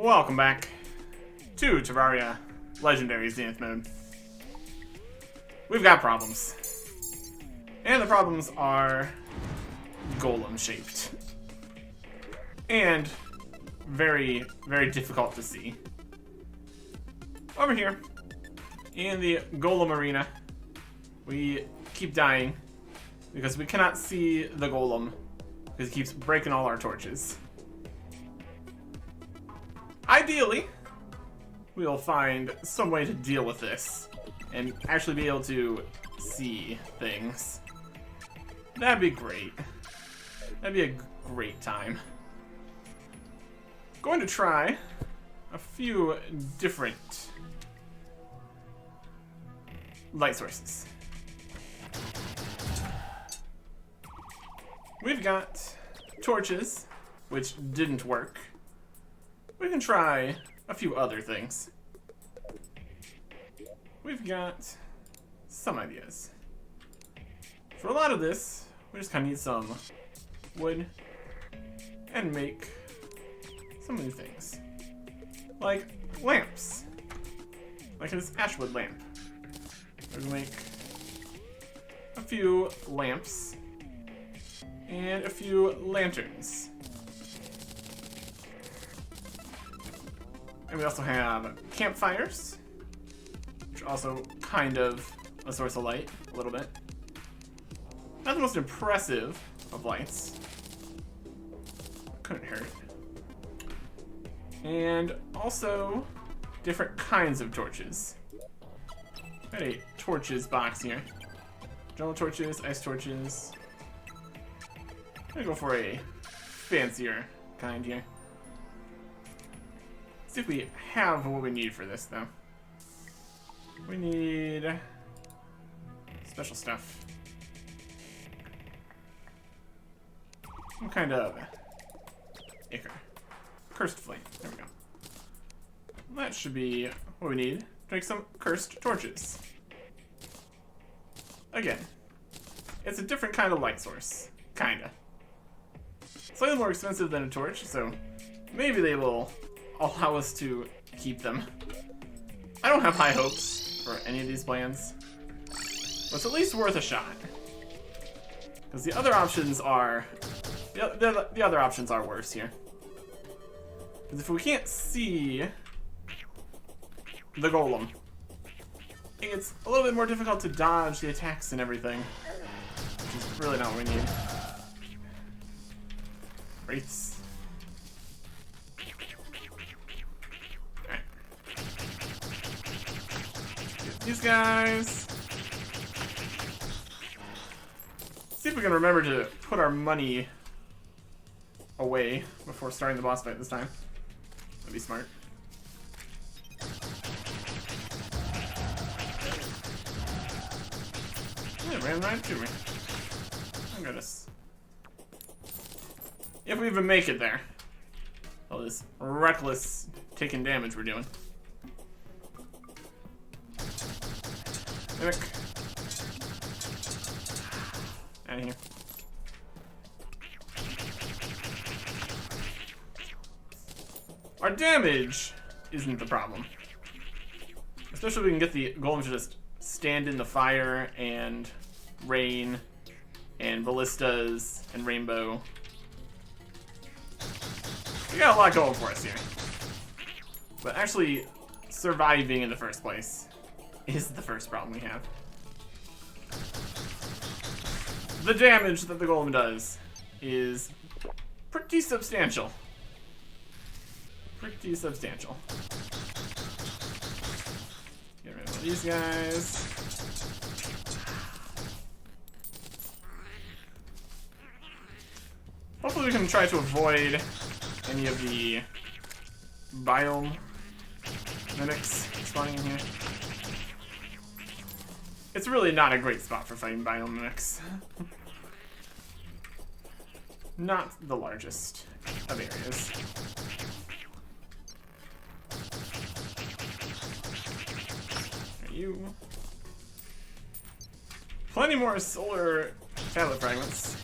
Welcome back to Terraria Legendary Zenith mode. We've got problems. And the problems are golem shaped. And very, very difficult to see. Over here, in the golem arena, we keep dying because we cannot see the golem because he keeps breaking all our torches. Ideally, we'll find some way to deal with this and actually be able to see things. That'd be great. That'd be a great time. Going to try a few different light sources. We've got torches, which didn't work. We can try a few other things. We've got some ideas. For a lot of this, we just kind of need some wood and make some new things. Like lamps. Like this ashwood lamp. We're gonna make a few lamps and a few lanterns. And we also have campfires, which are also kind of a source of light, a little bit. Not the most impressive of lights. Couldn't hurt. And also different kinds of torches. Got a torches box here. Jungle torches, ice torches. I'm gonna go for a fancier kind here. See if we have what we need for this, though. We need special stuff. Some kind of ichor. Cursed flame. There we go. That should be what we need to make some cursed torches. Again, it's a different kind of light source. Kinda. Slightly more expensive than a torch, so maybe they will allow us to keep them. I don't have high hopes for any of these plans, but it's at least worth a shot. Because the other options are the other options are worse here. Because if we can't see the golem, it's a little bit more difficult to dodge the attacks and everything, which is really not what we need. Wraiths. These guys. See if we can remember to put our money away before starting the boss fight this time. That'd be smart. It ran right to me. Oh goodness. If we even make it there. All this reckless taking damage we're doing. Mimic. Out of here. Our damage isn't the problem. Especially if we can get the golem to just stand in the fire and rain and ballistas and rainbow. We got a lot going for us here. But actually surviving in the first place is the first problem we have. The damage that the golem does is pretty substantial. Pretty substantial. Get rid of these guys. Hopefully we can try to avoid any of the biome mimics spawning in here. It's really not a great spot for fighting biome mimics. Not the largest of areas. There you. Plenty more solar tablet fragments.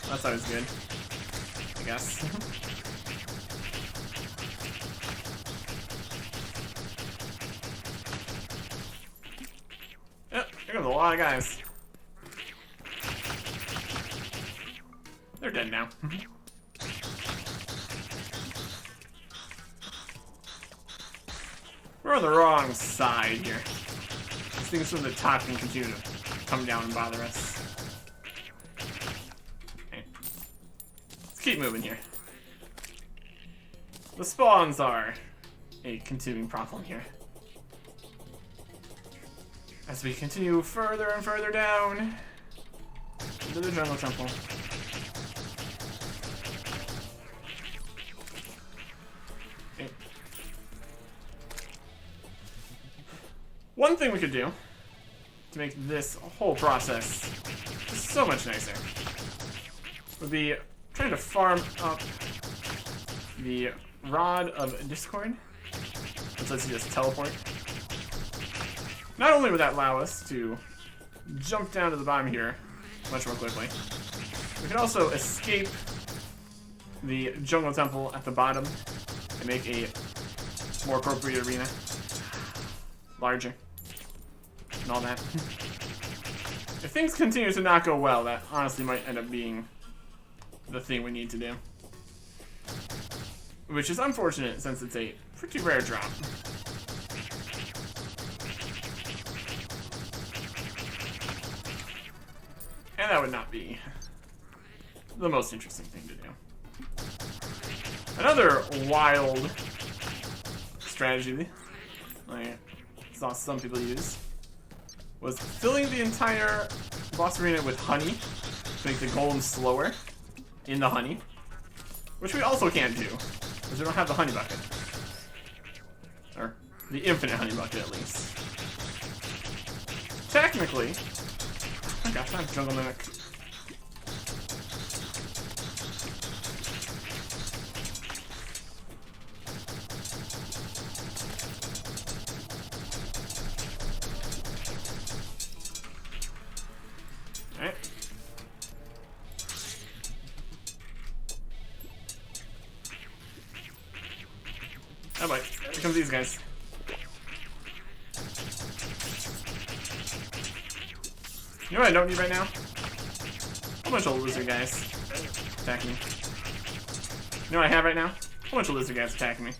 That's always good, I guess. Here comes a lot of guys. They're dead now. We're on the wrong side here. These things from the top can continue to come down and bother us. Okay. Let's keep moving here. The spawns are a continuing problem here. As we continue further and further down into the jungle temple. Okay. One thing we could do to make this whole process so much nicer would be trying to farm up the Rod of Discord, which lets you just teleport. Not only would that allow us to jump down to the bottom here much more quickly, we can also escape the jungle temple at the bottom and make a more appropriate arena. Larger. And all that. If things continue to not go well, that honestly might end up being the thing we need to do. Which is unfortunate since it's a pretty rare drop. And that would not be the most interesting thing to do. Another wild strategy I saw some people use was filling the entire boss arena with honey to make the golem slower in the honey. Which we also can't do, because we don't have the honey bucket. Or the infinite honey bucket, at least. Technically, oh gosh, not jungle mimic. Alright. Oh boy, here comes these guys. You know what I don't need right now? A bunch of lizard guys attacking me. You know what I have right now? A bunch of lizard guys attacking me.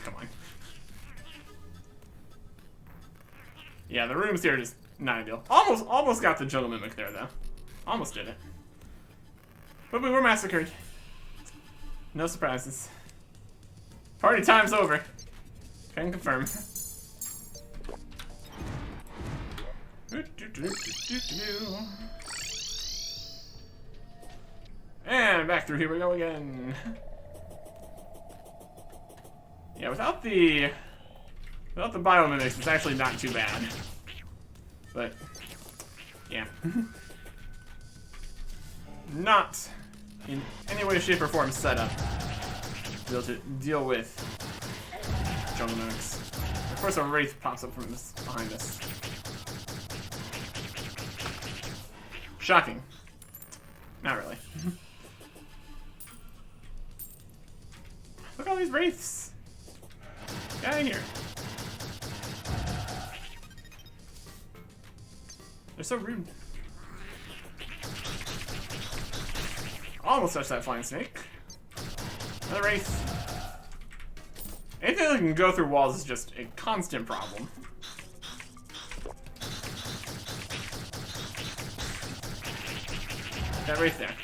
Come on. Yeah, the rooms here are just not ideal. Almost got the jungle mimic there though. Almost did it. But we were massacred. No surprises. Party time's over. Can confirm. And back through here we go again. Yeah, without the biomimics, it's actually not too bad. But yeah. Not in any way, shape, or form set up to be able to deal with jungle mimics. Of course, a wraith pops up from behind us. Shocking. Not really. Look at all these wraiths. Get out of here. They're so rude. Almost touched that flying snake. Another wraith. Anything that can go through walls is just a constant problem. That wraith there.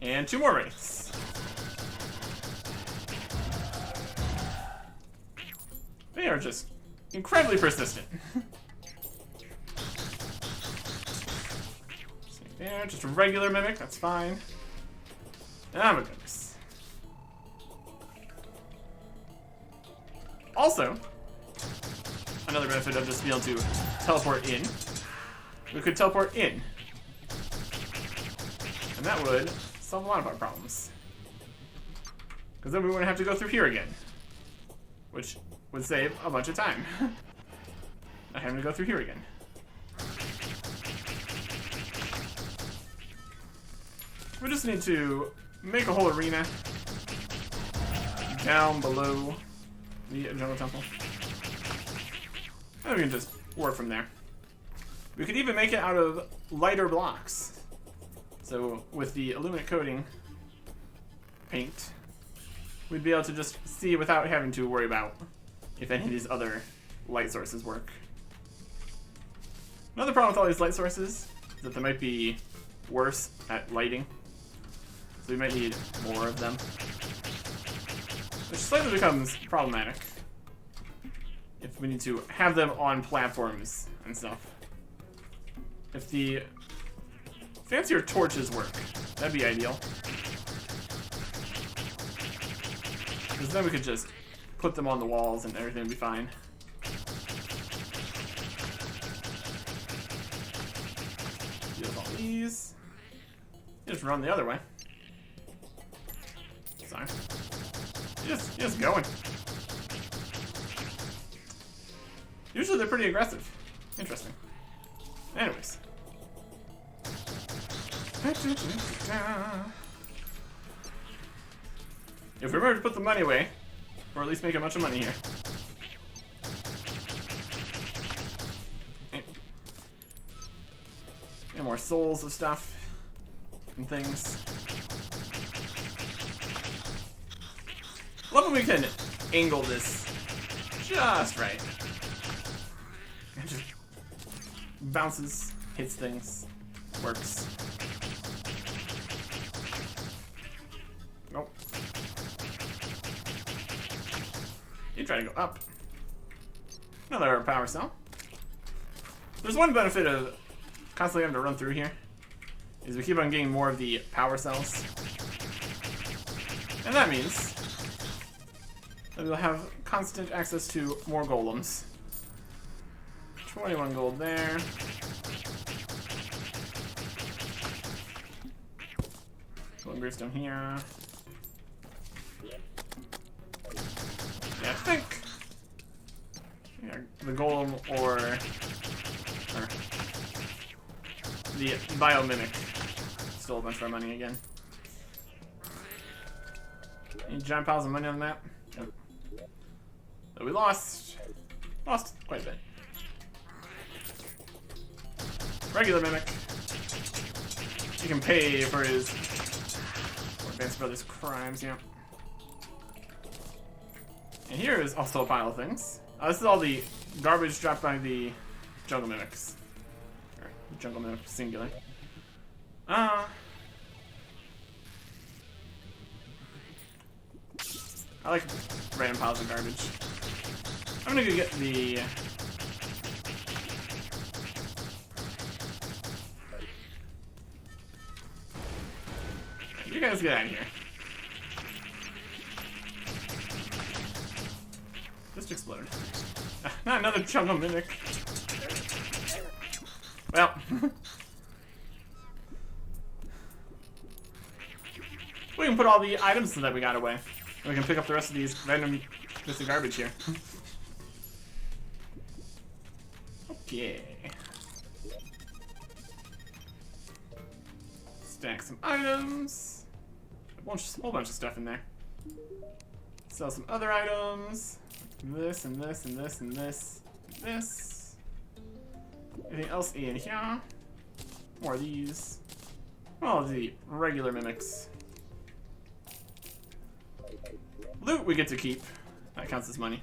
And two more wraiths. They are just incredibly persistent. There, just a regular mimic, that's fine. Oh my goodness. Also, another benefit of just being able to teleport in. We could teleport in. And that would solve a lot of our problems. Because then we wouldn't have to go through here again. Which would save a bunch of time. Not having to go through here again. We just need to make a whole arena down below the jungle temple. And we can just work from there. We could even make it out of lighter blocks. So with the illuminate coating paint, we'd be able to just see without having to worry about if any of these other light sources work. Another problem with all these light sources is that they might be worse at lighting. So we might need more of them. Which slightly becomes problematic if we need to have them on platforms and stuff. If the fancier torches work, that'd be ideal. Because then we could just put them on the walls and everything would be fine. Deal with all these. Just run the other way. Sorry. Just going. Usually they're pretty aggressive. Interesting. Anyways. If we remember to put the money away, or at least make a bunch of money here. And more souls of stuff and things. Love when we can angle this just right. It just bounces, hits things, works. Nope. You try to go up. Another power cell. There's one benefit of constantly having to run through here, is we keep on getting more of the power cells. And that means that we'll have constant access to more golems. 21 gold there. Golden gravestone here. Yeah, I think the golem or the biomimic stole a bunch of our money again. Any giant piles of money on the map? Nope. So we lost quite a bit. Regular mimic. He can pay for his advanced brother's crimes, yeah. And here is also a pile of things. This is all the garbage dropped by the jungle mimics. Or jungle mimic singular. I like random piles of garbage. I'm gonna go get the... You guys get out of here. Just exploded. Not another jungle mimic. Well. We can put all the items that we got away. And we can pick up the rest of these random bits of garbage here. Okay. Stack some items. A whole bunch of stuff in there. Sell some other items. This and this and this and this and this. Anything else in here? More of these. All of the regular mimics. Loot we get to keep. That counts as money.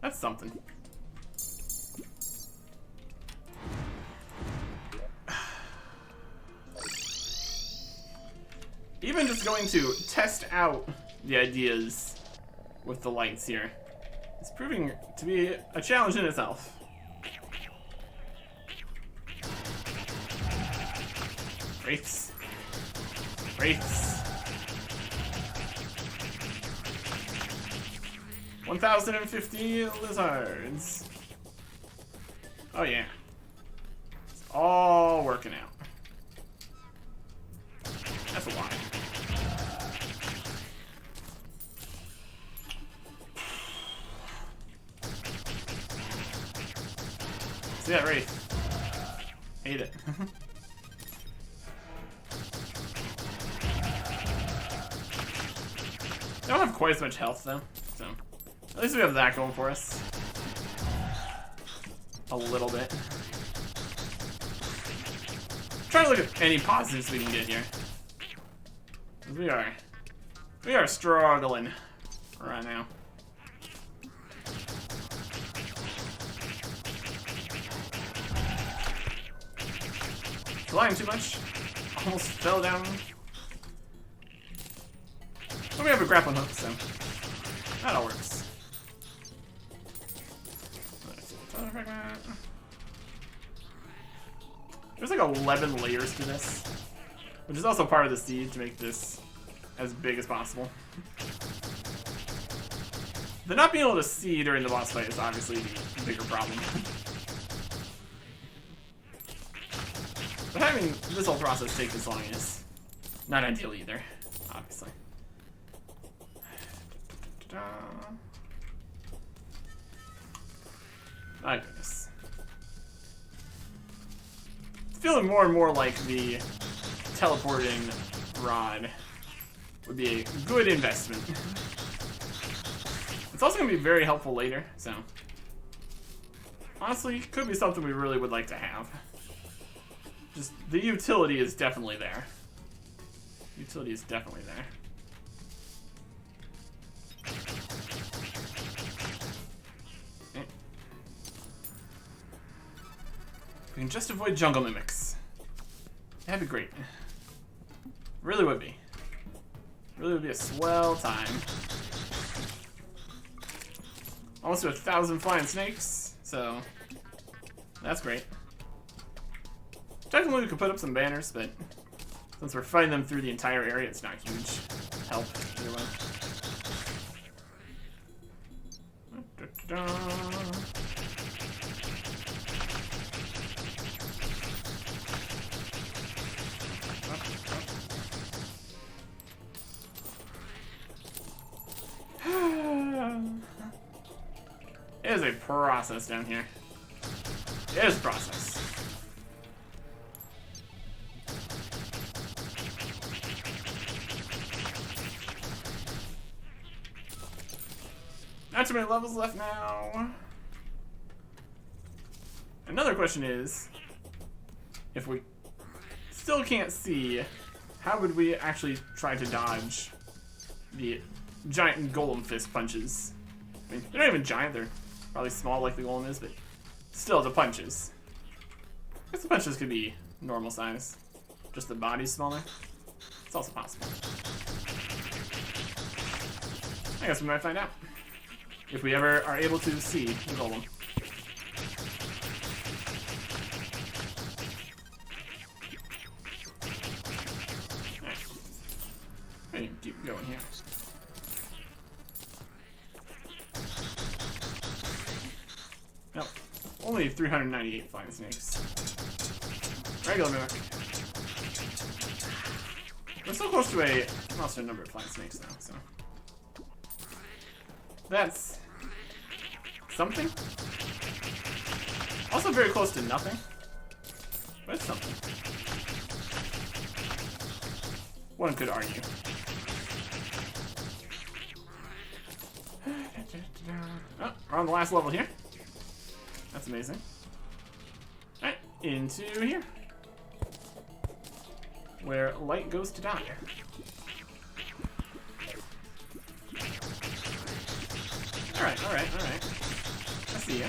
That's something. Even just going to test out the ideas with the lights here is proving to be a challenge in itself. Wraiths. Wraiths. 1,050 lizards. Oh yeah. It's all working out. That's a lot. See that wraith? Hate it. They don't have quite as much health though, so at least we have that going for us. A little bit. Trying to look at any positives we can get here. We are struggling right now. Flying too much. Almost fell down. But we have a grappling hook, so that all works. There's like 11 layers to this, which is also part of the seed to make this as big as possible. The not being able to see during the boss fight is obviously the bigger problem. But having this whole process take this long is not ideal either, obviously. My goodness. It's feeling more and more like the teleporting rod would be a good investment. It's also going to be very helpful later, so honestly, could be something we really would like to have. Just the utility is definitely there. Utility is definitely there. We can just avoid jungle mimics. That'd be great. Really would be. Really would be a swell time. Almost to 1,000 flying snakes, so that's great. Technically we could put up some banners, but since we're fighting them through the entire area, it's not huge help either way. It is a process down here. It is a process. Not too many levels left now. Another question is, if we still can't see, how would we actually try to dodge the giant golem fist punches? I mean, they're not even giant, they're probably small like the golem is, but still, the punches. I guess the punches could be normal size. Just the body's smaller. It's also possible. I guess we might find out. If we ever are able to see the golem. Alright. I need to keep going here. Nope. Only 398 flying snakes. Regular mimic. We're so close to a monster number of flying snakes now, so. That's something. Also very close to nothing. But it's something. One could argue. Oh, we're on the last level here. That's amazing. Alright, into here. Where light goes to die. Alright, alright, alright. I see ya.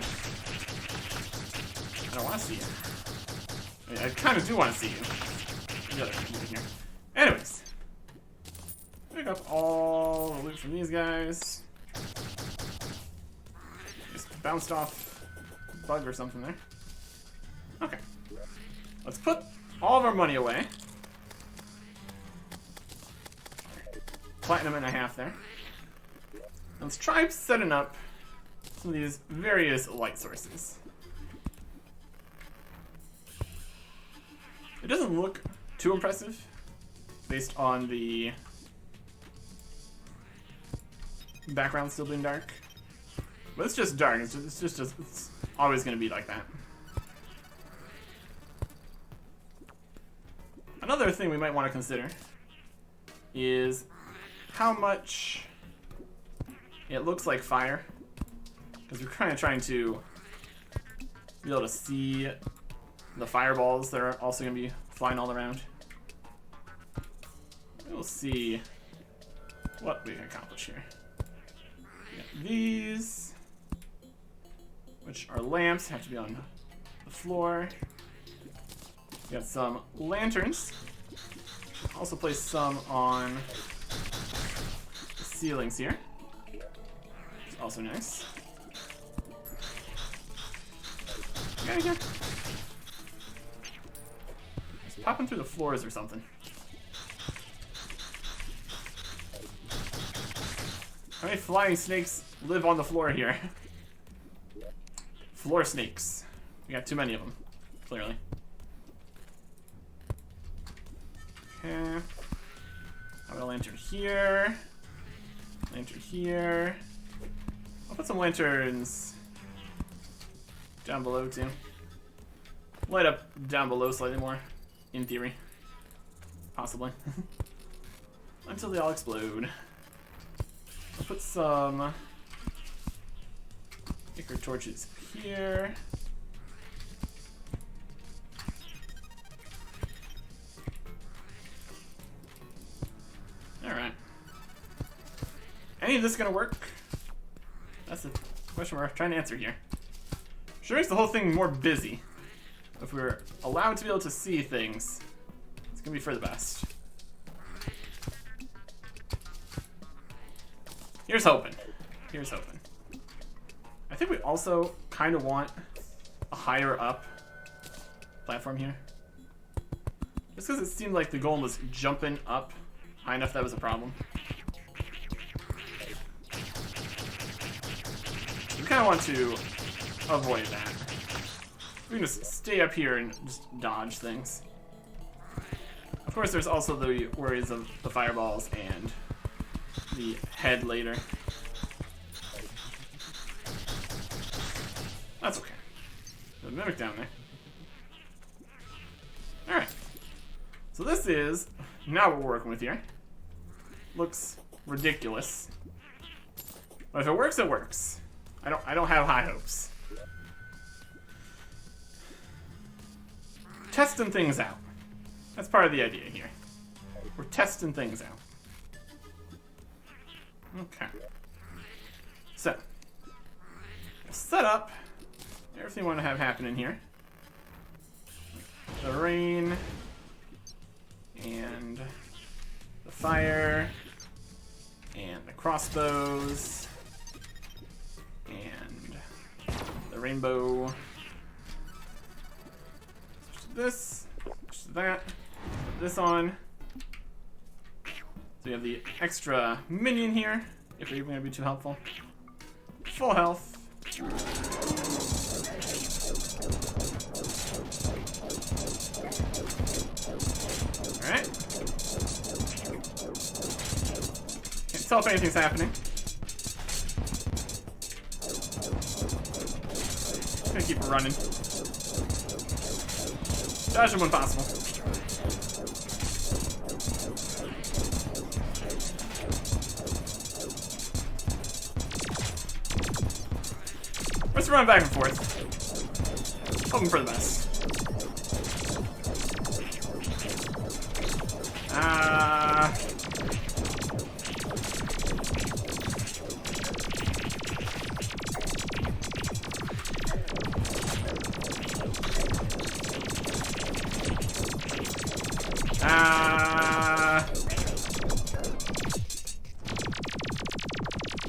I don't want to see you. I mean, I kind of do want to see you. The other thing here. Anyways. Pick up all the loot from these guys. Just bounced off a bug or something there. Okay. Let's put all of our money away. Platinum and a half there. Let's try setting up some of these various light sources. It doesn't look too impressive based on the background still being dark. But it's just dark, it's always going to be like that. Another thing we might want to consider is how much it looks like fire. Because we're kind of trying to be able to see the fireballs that are also going to be flying all around. We'll see what we can accomplish here. We got these, which are lamps, have to be on the floor. We got some lanterns. Also place some on the ceilings here. It's also nice. Get out of here. It's popping through the floors or something. How many flying snakes live on the floor here? Floor snakes. We got too many of them, clearly. Okay. I've got a lantern here. Lantern here. I'll put some lanterns down below too. Light up down below slightly more, in theory. Possibly. Until they all explode. I'll put some Ichor torches here. Alright. Any of this gonna work? That's the question we're trying to answer here. Sure makes the whole thing more busy. If we're allowed to be able to see things, it's gonna be for the best. Here's hoping. Here's hoping. I think we also kind of want a higher up platform here. Just because it seemed like the golem was jumping up high enough that was a problem. We kind of want to avoid that. We can just stay up here and just dodge things. Of course, there's also the worries of the fireballs and the head later. That's okay. The mimic down there. Alright. So this is now what we're working with here. Looks ridiculous. But if it works, it works. I don't have high hopes. Testing things out. That's part of the idea here. We're testing things out. Okay. So, we'll set up everything we want to have happen in here. The rain and the fire and the crossbows and the rainbow. Switch to this, switch to that, put this on. So we have the extra minion here, if we're even going to be too helpful. Full health. Alright. Can't tell if anything's happening. Just gonna keep it running. Dodge them when possible. Let's run back and forth. Hoping for the best.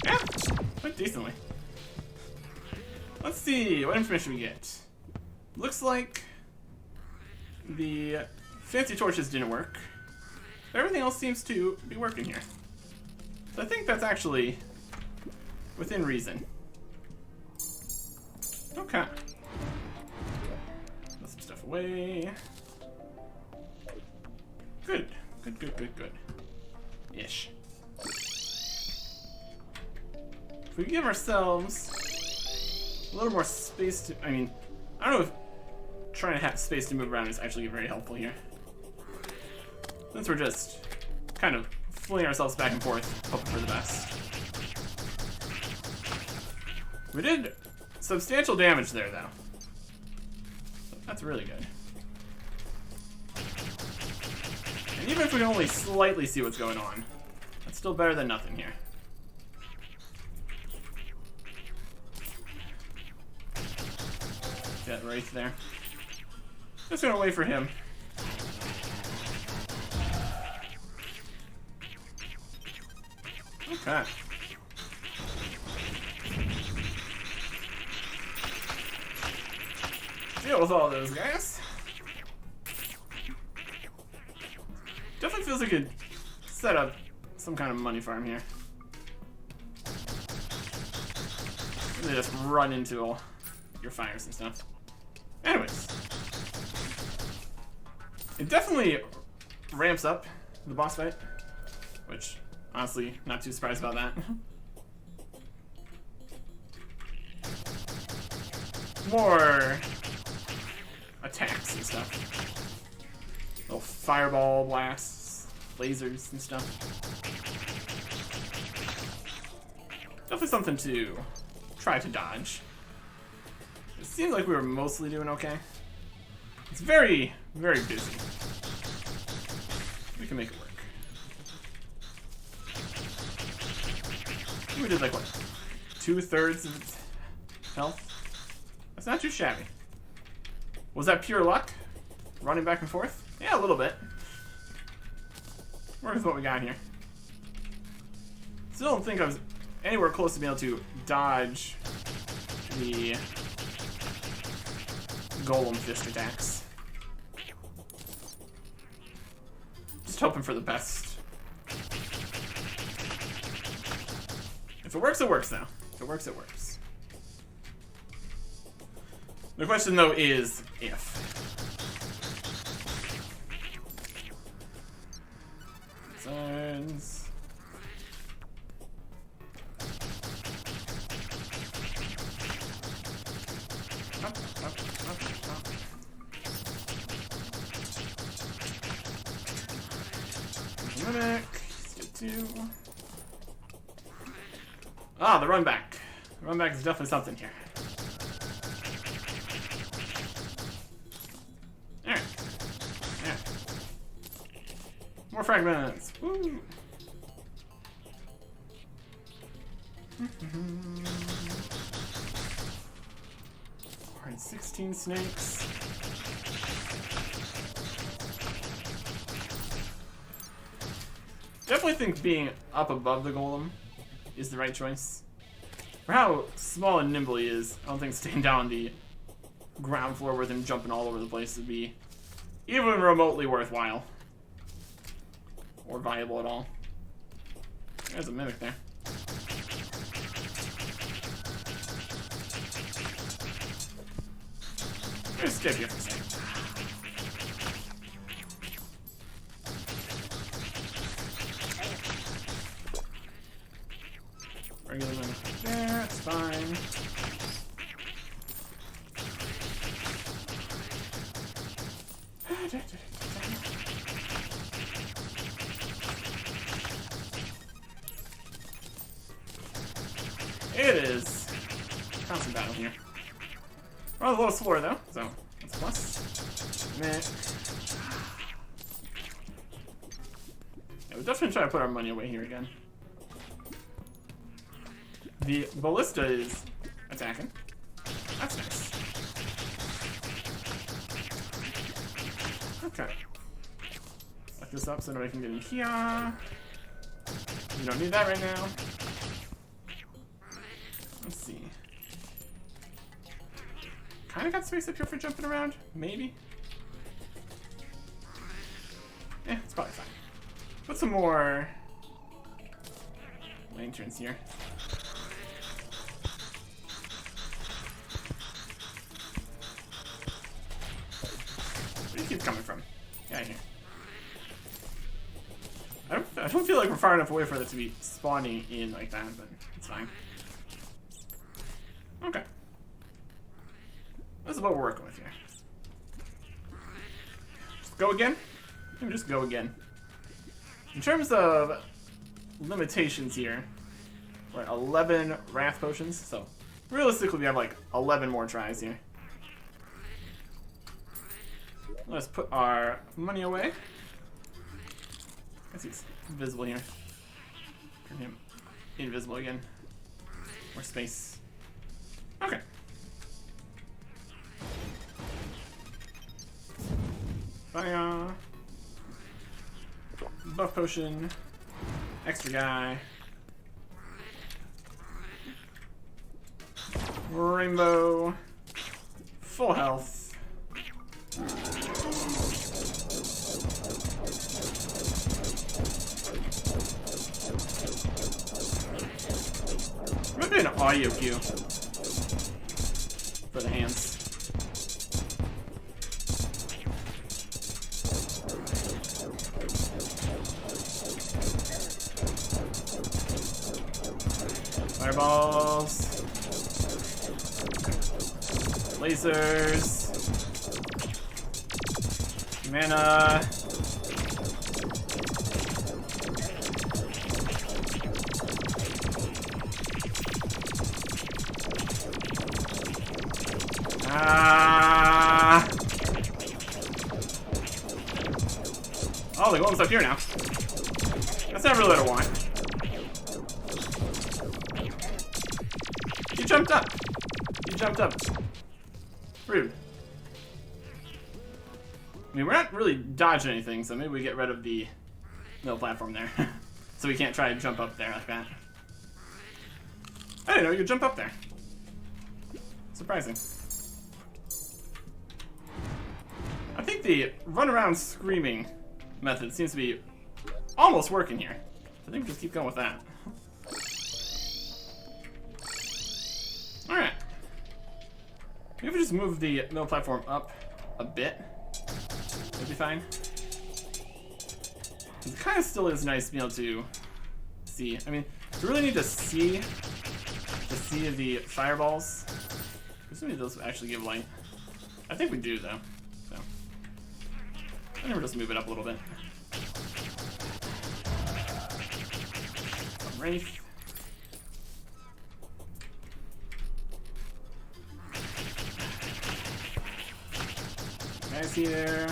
Yeah, went decently. Let's see what information we get. Looks like the fancy torches didn't work. But everything else seems to be working here. So I think that's actually within reason. Okay. Put some stuff away. Good. Good, good, good, good. Ish. If we give ourselves a little more space to... I mean, I don't know if trying to have space to move around is actually very helpful here. Since we're just kind of flinging ourselves back and forth, hoping for the best. We did substantial damage there, though. That's really good. And even if we can only slightly see what's going on, that's still better than nothing here. Get right there. Just gonna wait for him. Okay. Deal with all those guys. Definitely feels like a set up some kind of money farm here. They just run into all your fires and stuff. Anyways. It definitely ramps up the boss fight, which, honestly, not too surprised about that. More attacks and stuff. Little fireball blasts, lasers and stuff. Definitely something to try to dodge. It seemed like we were mostly doing okay. It's very, very busy. We can make it work. We did like, what, 2/3 of its health? That's not too shabby. Was that pure luck? Running back and forth? Yeah, a little bit. Work with what we got here. Still don't think I was anywhere close to being able to dodge the golem fist attacks. Just hoping for the best. If it works, it works now. If it works, it works. The question, though, is if. Signs. Up. Mimic. Get 2. Ah, the run back. The run back is definitely something here. Alright. Yeah. More fragments. Woo! 16 snakes. Definitely think being up above the golem is the right choice. For how small and nimble he is, I don't think staying down on the ground floor with him jumping all over the place would be even remotely worthwhile. Or viable at all. There's a mimic there. Let's skip here for a second. Regular mimic there, it's fine. It is constant battle here. We're a little slower though, so that's a plus. Meh. Yeah, we're definitely trying to put our money away here again. The ballista is attacking. That's nice. Okay. Lock this up so nobody can get in here. You don't need that right now. Let's see. Kinda got space up here for jumping around, maybe. Eh, it's probably fine. Put some more lanterns here. Where do you keep coming from? Get out of here. I don't feel like we're far enough away for it to be spawning in like that, but it's fine. Okay. This is what we're working with here. Just go again? Maybe just go again. In terms of limitations here, we're at 11 Wrath Potions, so realistically, we have like 11 more tries here. Let's put our money away. I guess he's invisible here. Turn him invisible again. More space. Okay. Fire. Buff potion. Extra guy. Rainbow. Full health. Maybe an audio cue for the hands. Fireballs. Lasers. Mana. Oh, the golem's up here now. That's not really what I want. You jumped up. You jumped up. Rude. I mean, we're not really dodging anything, so maybe we get rid of the middle platform there. So we can't try to jump up there like that. I didn't know you could jump up there. Surprising. I think the run around screaming method seems to be almost working here. I think we just keep going with that. Alright. Maybe if we just move the middle platform up a bit, it'll be fine. It kind of still is nice to be able to see. I mean, we really need to see the fireballs. Assuming those actually give light. I think we do though. So I think we'll just move it up a little bit. Wraith. Guys here.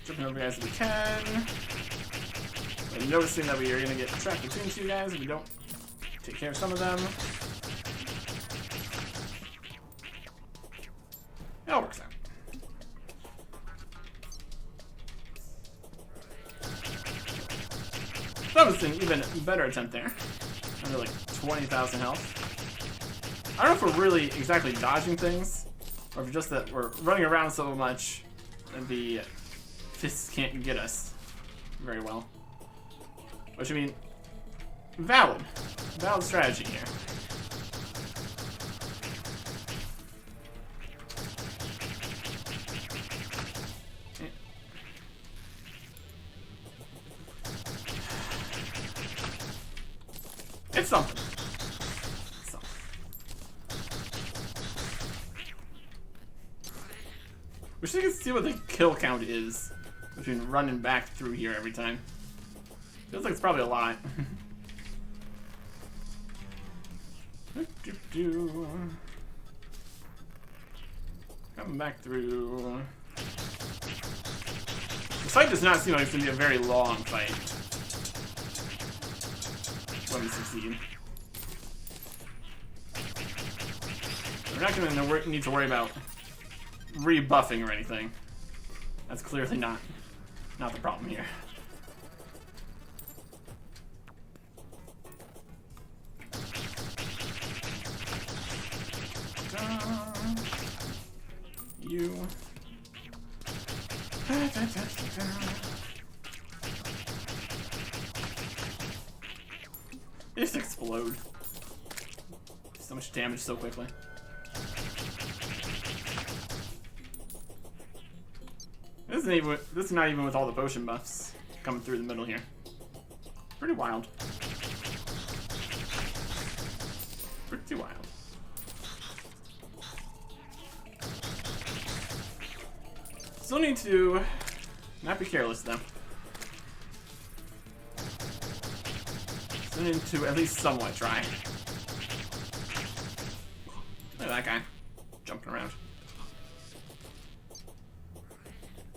Jumping over guys if we can. And noticing that we are going to get trapped between two guys if we don't take care of some of them. It all works out. That was an even better attempt there. Under like 20,000 health. I don't know if we're really exactly dodging things, or if it's just that we're running around so much that the fists can't get us very well. Which, I mean, valid strategy here. It's something. It's something. Wish I could see what the kill count is between running back through here every time. Feels like it's probably a lot. Coming back through. The fight does not seem like it's going to be a very long fight when we succeed. We're not going to need to worry about rebuffing or anything. That's clearly not the problem here. You. They just explode. So much damage so quickly. This is not even with all the potion buffs coming through the middle here. Pretty wild. Too wild. Still need to not be careless though. Still need to at least somewhat try. Look at that guy jumping around.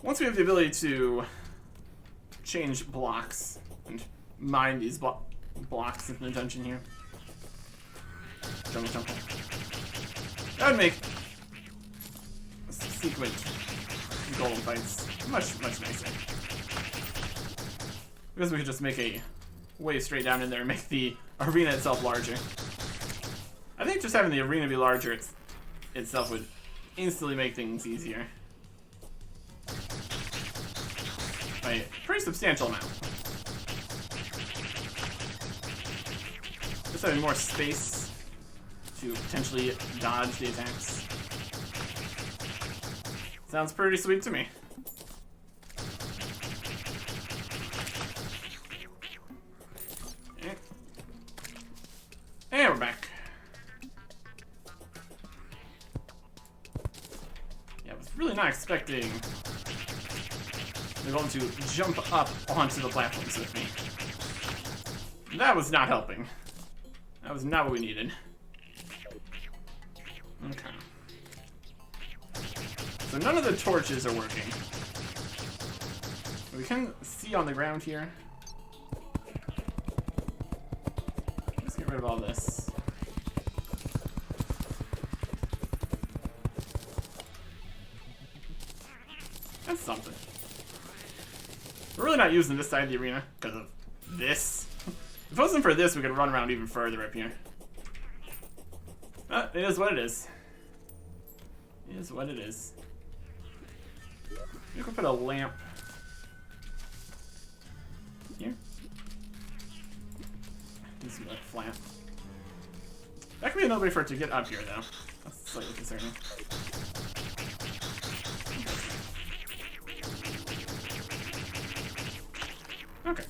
Once we have the ability to change blocks and mine these blocks in the dungeon here. Jump. That would make sequent golem fights much nicer. Because we could just make a way straight down in there and make the arena itself larger. I think just having the arena be larger itself would instantly make things easier. By a pretty substantial amount. Just having more space to potentially dodge the attacks. Sounds pretty sweet to me. Okay. And we're back. Yeah, I was really not expecting they're going to jump up onto the platforms with me. That was not helping. That was not what we needed. Okay. So none of the torches are working. We can see on the ground here. Let's get rid of all this. That's something. We're really not using this side of the arena because of this. If it wasn't for this, we could run around even further up here. But it is what it is. It is what it is. We could put a lamp here. This is like flat. That could be another way for it to get up here, though. That's slightly concerning. Okay.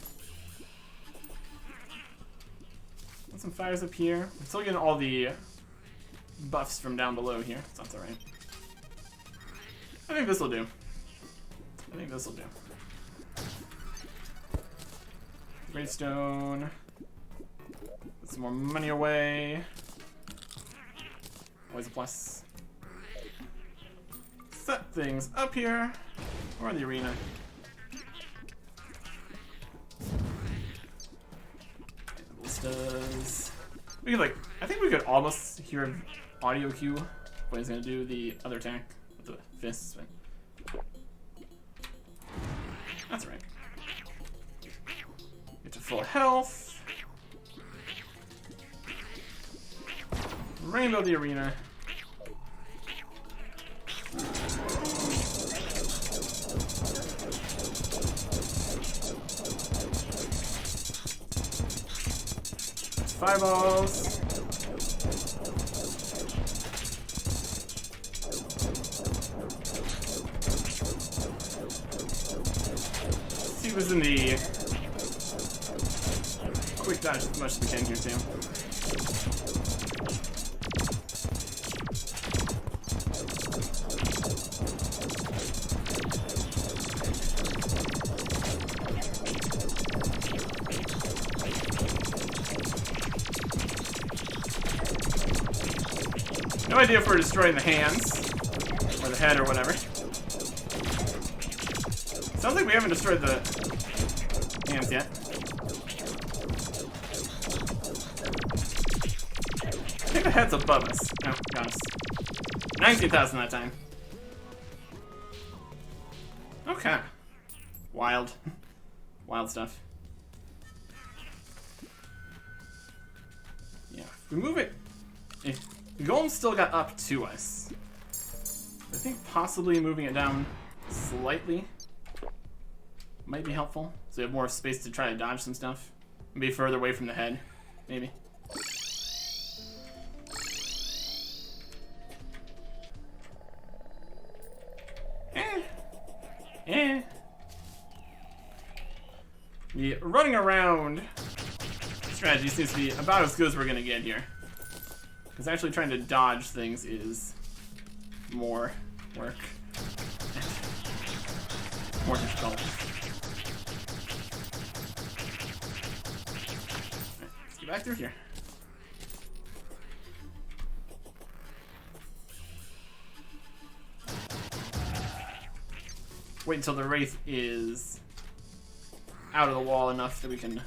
Got some fires up here. I'm still getting all the buffs from down below here, so that's alright. I think this will do. I think this will do. Greystone. Put some more money away. Always a plus. Set things up here. Or the arena. Ballistas. We could I think we could almost hear an audio cue when he's gonna do the other attack with the fists. But that's right. Get to full health. Rainbow the arena. Fireballs. See who's in the quick dodge as much as we can here too. No idea if we're destroying the hands or the head or whatever. Sounds like we haven't destroyed the hands yet. I think the head's above us. Oh, got us. 19,000 that time. Okay. Wild. Wild stuff. Yeah, if we move it... If the golem still got up to us, I think possibly moving it down slightly might be helpful. So we have more space to try to dodge some stuff. Maybe further away from the head, maybe. The running around strategy seems to be about as good as we're gonna get here. Because actually trying to dodge things is more work. More difficult. Alright, let's get back through here. Wait until the Wraith is out of the wall enough that we can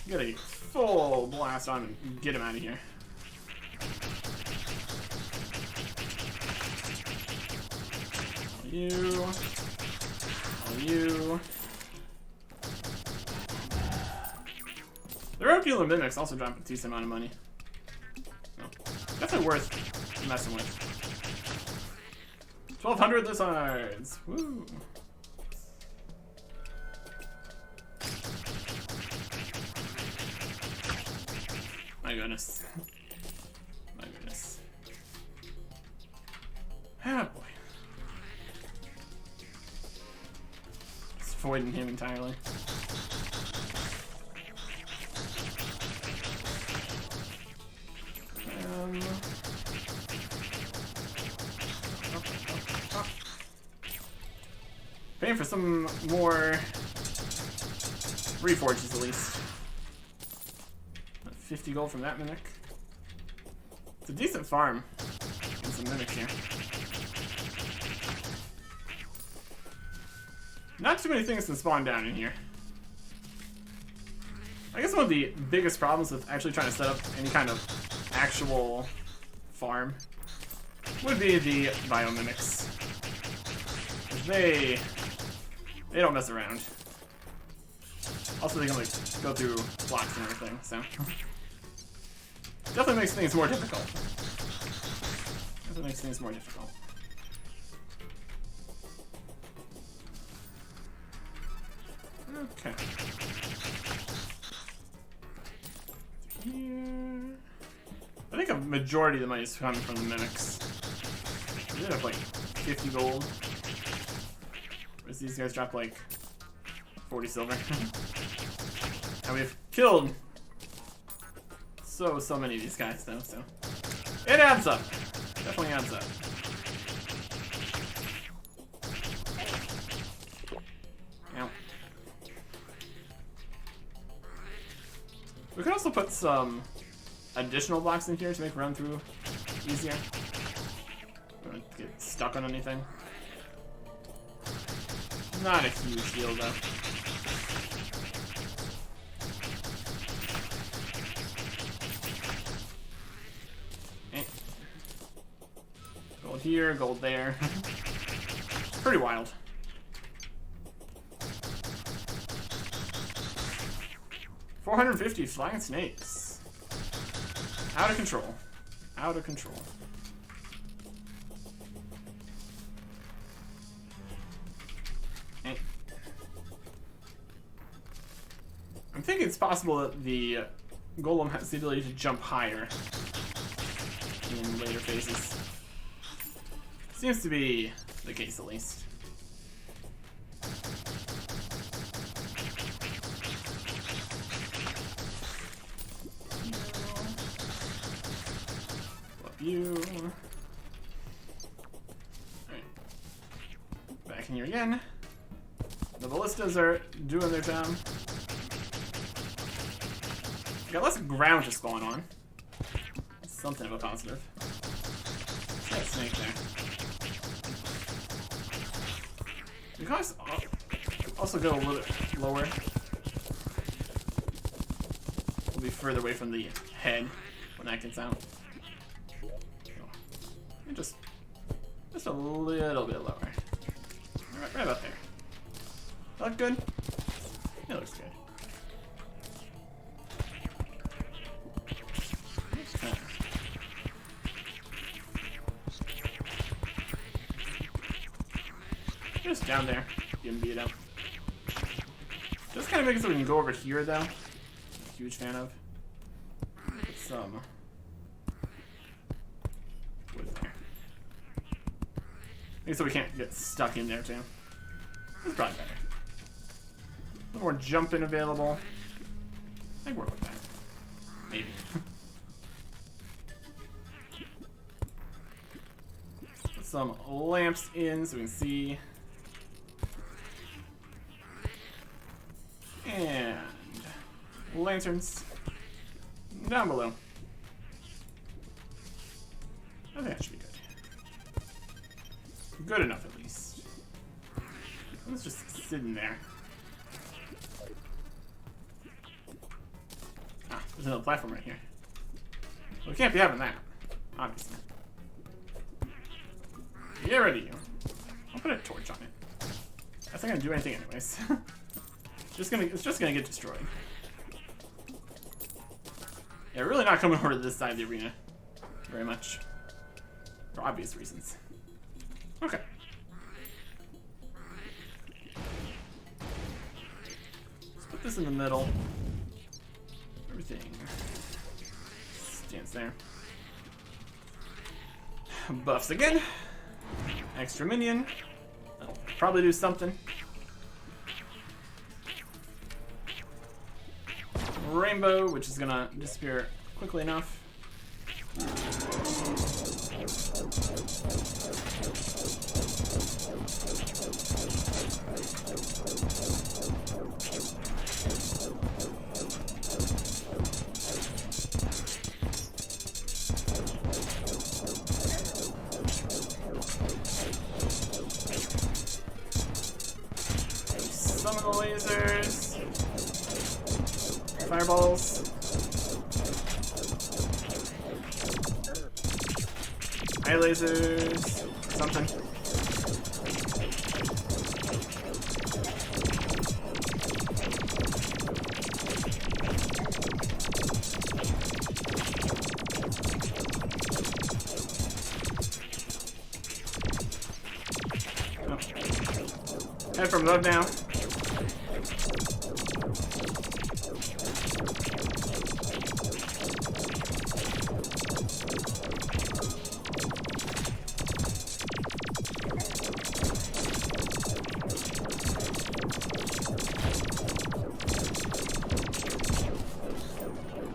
get a full blast on him and get him out of here. You. You. The Rokular Mimics also drop a decent amount of money. So, definitely worth messing with. 1,200 lizards! Woo! My goodness. My goodness. Ah, boy. Just avoiding him entirely. Paying for some more reforges at least. 50 gold from that mimic. It's a decent farm. And some mimics here. Not too many things can spawn down in here. I guess one of the biggest problems with actually trying to set up any kind of actual farm would be the biomimics. They don't mess around. Also, they can like go through blocks and everything, so definitely makes things more difficult. Definitely makes things more difficult. Okay. Here. I think a majority of the money is coming from the mimics. We did have like 50 gold. Whereas these guys drop like 40 silver. And we've killed so many of these guys though, so it adds up. Definitely adds up. Ow. We could also put some additional blocks in here to make run through easier. Don't get stuck on anything. Not a huge deal though. Okay. Gold here, gold there. Pretty wild. $450 flying snakes. Out of control. Out of control. I'm thinking it's possible that the golem has the ability to jump higher in later phases. Seems to be the case, at least. Love you. Alright. Back in here again. The ballistas are doing their job. Got less ground to spawn on. Something of a positive. That snake there. We can also go a little bit lower. We'll be further away from the head when that gets out. Just a little bit lower. Right about there. That look good? It looks good. Just down there, getting beat up. Just kind of make it so we can go over here, though. I'm a huge fan of. Put some wood there. Maybe so we can't get stuck in there, too. That's probably better. A little more jumping available. I can work with that. Maybe. some lamps in so we can see. And lanterns down below. I think that should be good. Good enough, at least. Let's just sit in there. Ah, there's another platform right here. Well, we can't be having that, obviously. Get rid of you. I'll put a torch on it. That's not gonna do anything anyways. It's just gonna get destroyed. Yeah, really not coming over to this side of the arena very much. For obvious reasons. Okay. Let's put this in the middle. Everything stands there. Buffs again. Extra minion. That'll probably do something. Rainbow, which is gonna disappear quickly enough. Some of the lasers. Fireballs. Eye lasers. Something. Oh. Head from above now.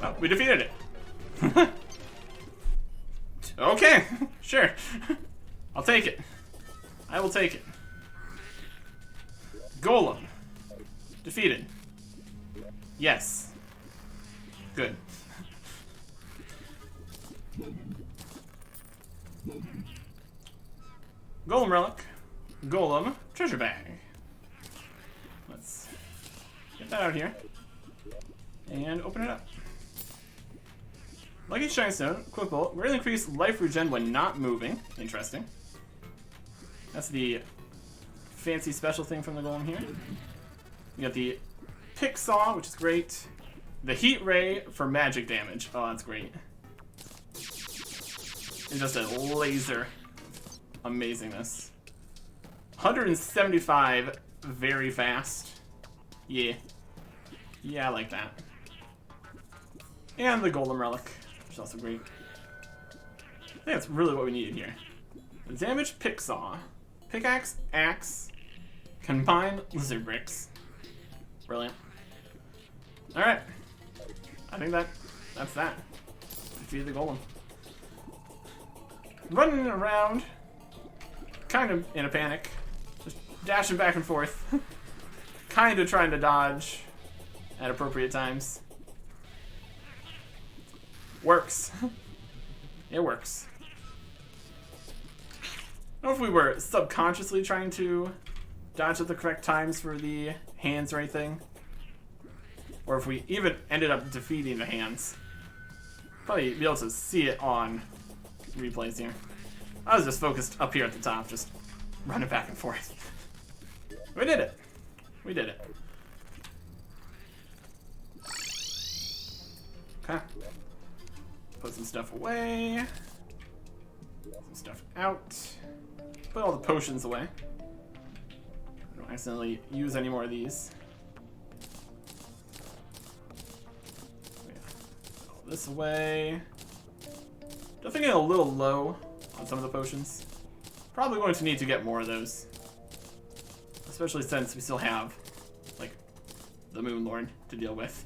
Oh, we defeated it. Okay, sure. I'll take it. I will take it. Golem. Defeated. Yes. Good. Golem relic. Golem treasure bag. Let's get that out here. And open it up. Lucky Shine Stone, Quick Bolt, greatly increase life regen when not moving. Interesting. That's the fancy special thing from the golem here. You got the Pick Saw, which is great. The Heat Ray for magic damage. Oh, that's great. It's just a laser. Amazingness. 175 very fast. Yeah. Yeah, I like that. And the Golem Relic, which is also great. I think that's really what we needed here. The damage Pick Saw. Pickaxe, axe, combine lizard bricks. Brilliant. Alright. I think that's that. Defeat the golem. Running around, kind of in a panic. Just dashing back and forth. Kind of trying to dodge at appropriate times. Works. It works. I don't know if we were subconsciously trying to dodge at the correct times for the hands or anything. Or if we even ended up defeating the hands. Probably be able to see it on replays here. I was just focused up here at the top, just running back and forth. We did it. We did it. Okay. Put some stuff away. Some stuff out. Put all the potions away. Don't accidentally use any more of these. Yeah. Put all this away. Definitely getting a little low on some of the potions. Probably going to need to get more of those. Especially since we still have, like, the Moon Lord to deal with.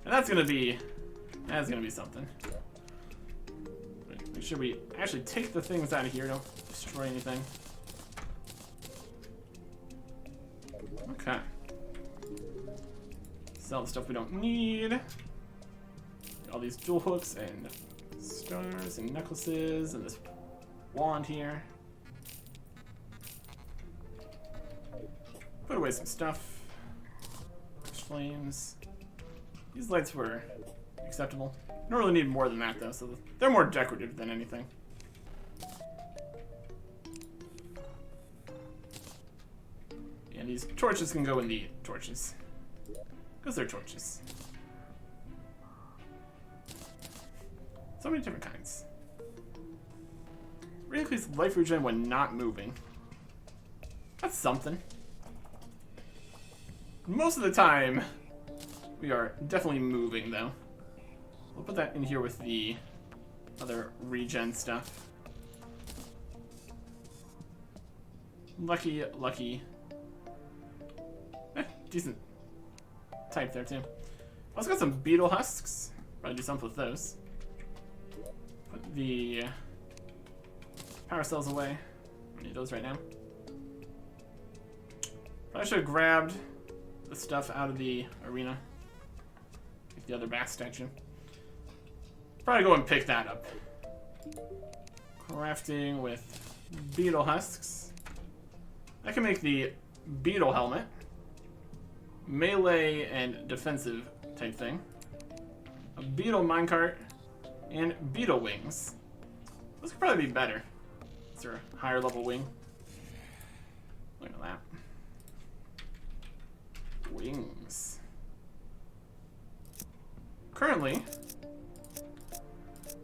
And that's gonna be something. Make sure we actually take the things out of here, don't destroy anything. Okay. Sell the stuff we don't need. All these jewel hooks and stars and necklaces and this wand here. Put away some stuff. Flames. These lights were acceptable. Don't really need more than that though, so they're more decorative than anything. And these torches can go in the torches. Because they're torches. So many different kinds. Really increase life regen when not moving. That's something. Most of the time, we are definitely moving though. We'll put that in here with the other regen stuff. Lucky, lucky. Decent type there too. Also got some beetle husks. Probably do something with those. Put the power cells away. I need those right now. Probably should have grabbed the stuff out of the arena. Like the other bass statue. Probably go and pick that up. Crafting with beetle husks. I can make the beetle helmet. Melee and defensive type thing. A beetle minecart. And beetle wings. Those could probably be better. Is there a higher level wing? Look at that. Wings. Currently,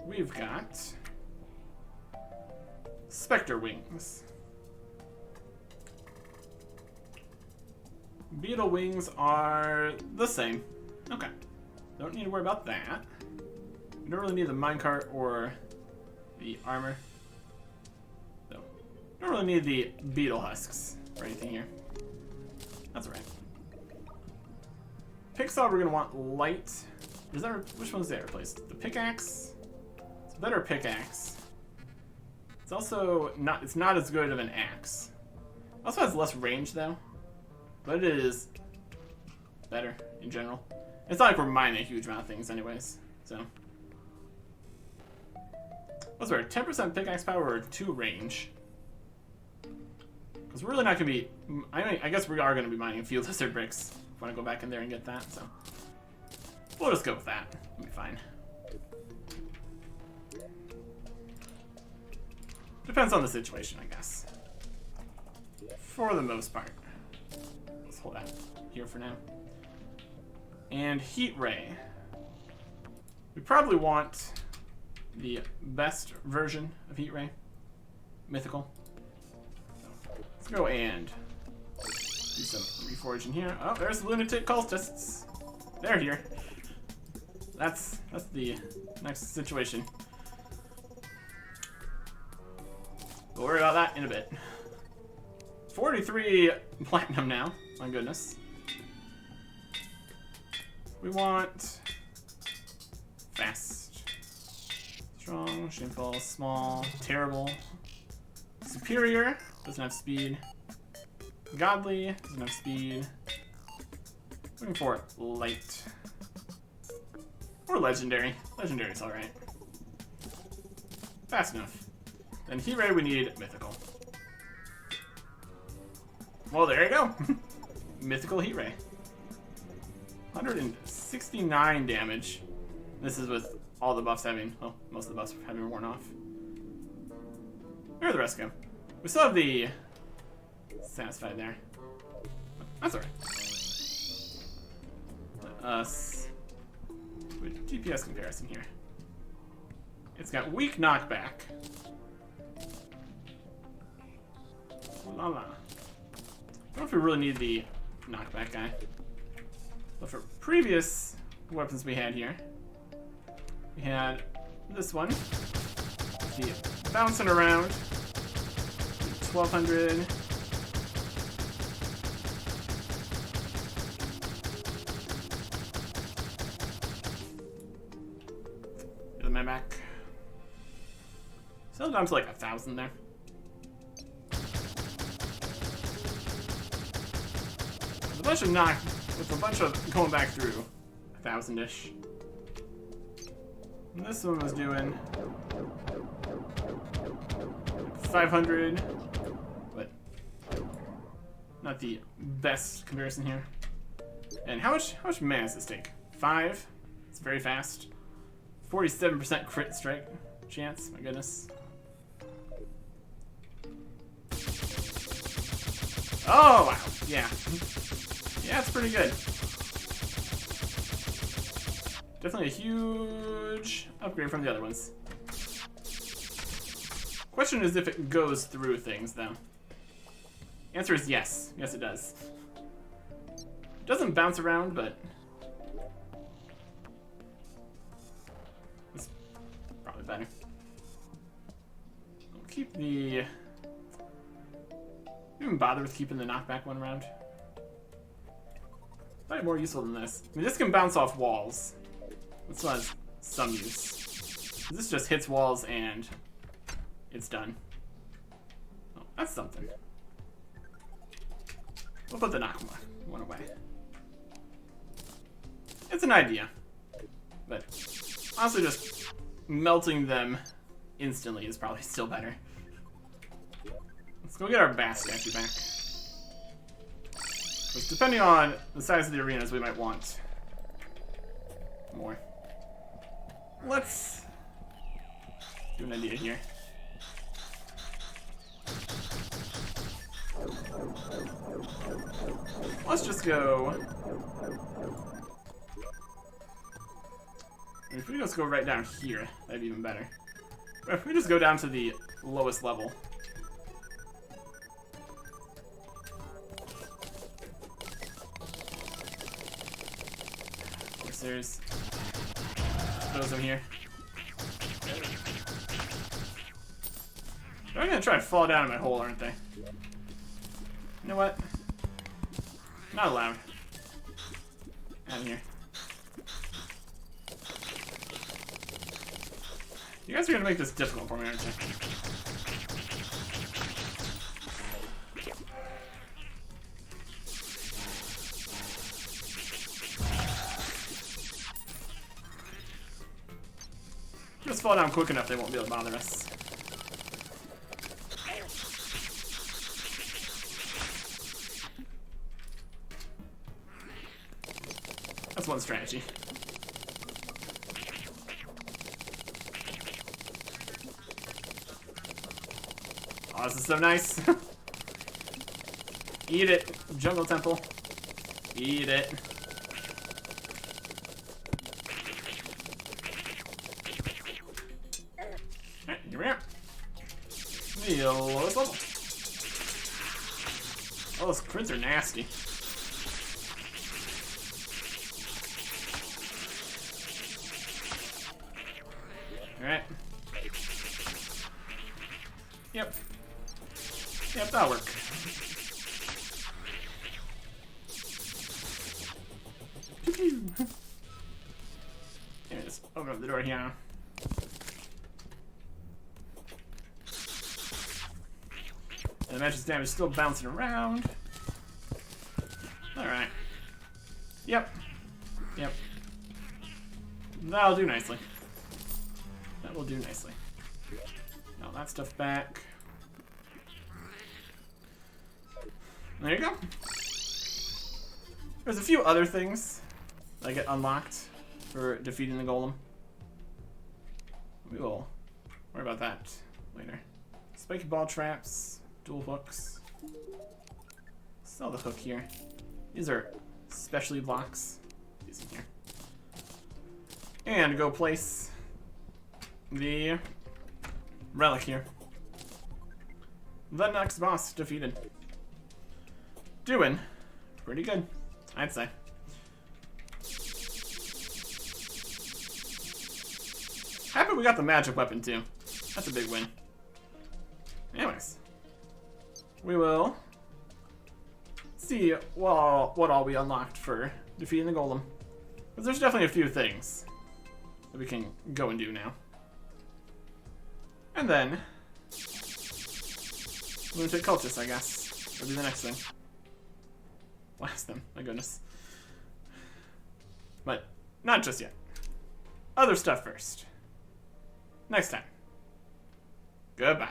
we've got Spectre wings. Beetle wings are the same. Okay. Don't need to worry about that. We don't really need the minecart or the armor. So, don't really need the beetle husks or anything here. That's alright. Pixel, we're gonna want light. Is that which one's that replaced? The pickaxe? It's a better pickaxe. It's also not. It's not as good of an axe. It also has less range though, but it is better in general. It's not like we're mining a huge amount of things, anyways. So, what's better, 10% pickaxe power or 2 range? Because we're really not gonna be. I guess we are gonna be mining a few lizard bricks. If I want to go back in there and get that, so we'll just go with that. It'll be fine. Depends on the situation, I guess. For the most part. Let's hold that here for now. And heat ray. We probably want the best version of heat ray. Mythical. So, let's go and do some reforging here. Oh, there's the lunatic cultists. They're here. That's the next situation. We'll worry about that in a bit. 43 platinum now. My goodness. We want fast, strong, shameful, small, terrible, superior, doesn't have speed, godly, doesn't have speed, looking for light, or legendary. Legendary's alright. Fast enough. Then heat ray we need mythical. Well, there you go. Mythical heat ray. 169 damage. This is with all the buffs having, well, most of the buffs having worn off. Where did the rest go? We still have the satisfied there. That's alright. Let us do a DPS comparison here. It's got weak knockback. La la. I don't know if we really need the knockback guy. But for previous weapons we had here, we had this one, the bouncing around, 1200. Get my back. Still down to like 1,000 there. bunch of with a bunch of going back through 1,000-ish. And this one was doing 500, but not the best comparison here. And how much mana does this take? 5. It's very fast. 47% crit strike chance. My goodness. Oh wow! Yeah, yeah, it's pretty good. Definitely a huge upgrade from the other ones. Question is if it goes through things, though. Answer is yes. Yes, it does. It doesn't bounce around, but it's probably better. We'll keep the... Even bother with keeping the knockback one around. Probably more useful than this. I mean, this can bounce off walls. This one has some use. This just hits walls and it's done. Oh, that's something. We'll put the knock one away. It's an idea. But honestly, just melting them instantly is probably still better. Let's go get our bass statue back. Because depending on the size of the arenas, we might want more. Let's do an idea here. Let's just go... If we just go right down here, that'd be even better. But if we just go down to the lowest level. Of course, there's those over here. They're gonna try to fall down in my hole, aren't they? You know what? Not allowed. Out of here. You guys are gonna make this difficult for me, aren't you? Just fall down quick enough, they won't be able to bother us. That's one strategy. Oh, this is so nice. Eat it, Jungle Temple. Eat it. Alright, here we are. The lowest level. Oh, those crits are nasty. Alright. Yep. Yep, that'll work. Here, just open up the door here. And the match's damage is still bouncing around. Alright. Yep. Yep. That'll do nicely. That will do nicely. Now that stuff back. There you go. There's a few other things that get unlocked for defeating the golem. We will worry about that later. Spiky ball traps, dual hooks. Sell the hook here. These are specialty blocks. These in here. And go place the relic here. The next boss defeated. Doing pretty good, I'd say. Happy we got the magic weapon too. That's a big win. Anyways, we will see what all we unlocked for defeating the golem. Because there's definitely a few things that we can go and do now. And then lunatic cultist, I guess, will be the next thing. blast them. My goodness. But not just yet. Other stuff first. Next time. Goodbye.